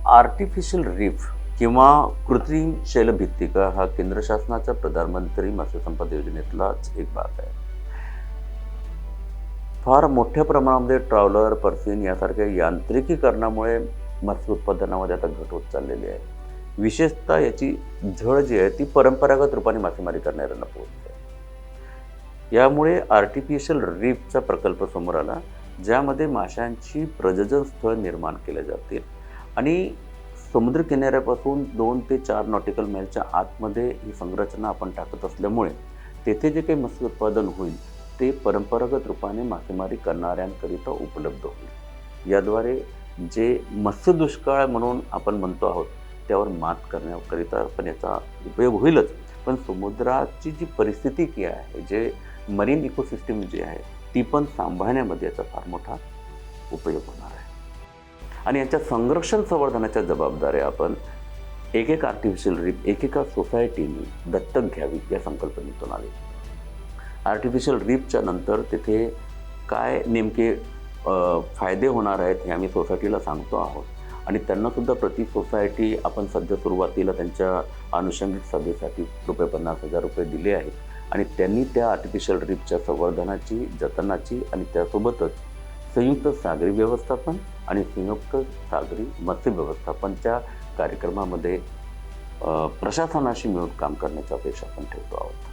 Artificial reef किंवा कृत्रिम शैलभित्तिका हा केंद्र शासनाच्या प्रधानमंत्री मत्स्य संपदा योजनेतलाच एक भाग आहे. फार मोठ्या प्रमाणामध्ये ट्रॉलर, पर्सिन यासारख्या यांत्रिकीकरणामुळे मत्स्य उत्पादनामध्ये आता घट होत चाललेली आहे. विशेषतः याची झळ जी आहे ती परंपरागत रूपाने मासेमारी करणाऱ्यांना पोहोचते. यामुळे आर्टिफिशियल रीफचा प्रकल्प समोर आला, ज्यामध्ये माशांची प्रजनन स्थळ निर्माण केले जातील आणि समुद्र किनाऱ्यापासून 2 ते 4 नॉटिकल माईलच्या आतमध्ये ही संरचना आपण टाकत असल्यामुळे तेथे जे काही मत्स्य उत्पादन होईल ते परंपरागत रूपाने मासेमारी करणाऱ्यांकरिता उपलब्ध होईल. याद्वारे जे मत्स्य दुष्काळ म्हणून आपण म्हणतो आहोत त्यावर मात करण्याकरिता पण याचा उपयोग होईलच, पण समुद्राची जी परिस्थिती आहे, जे मरीन इकोसिस्टम जी आहे ती पण सांभाळण्यामध्ये याचा फार मोठा उपयोग होणार आहे. आणि याच्या संरक्षण संवर्धनाच्या जबाबदाऱ्या आपण एक आर्टिफिशियल रीफ एकेका सोसायटीने दत्तक घ्यावी या संकल्पनेतून आली. आर्टिफिशियल रीफच्या नंतर तिथे काय नेमके फायदे होणार आहेत हे आम्ही सोसायटीला सांगतो आहोत आणि त्यांनासुद्धा प्रति सोसायटी आपण सध्या सुरुवातीला त्यांच्या अनुषंगिक सभेसाठी ₹50,000 दिले आहेत आणि त्यांनी त्या आर्टिफिशियल रीफच्या संवर्धनाची, जतनाची आणि त्यासोबतच संयुक्त सागरी व्यवस्थापन आणि संयुक्त सागरी मत्स्य व्यवस्थापनच्या कार्यक्रमामध्ये प्रशासनाशी मिळून काम करण्याची अपेक्षा आपण ठेवतो आहोत.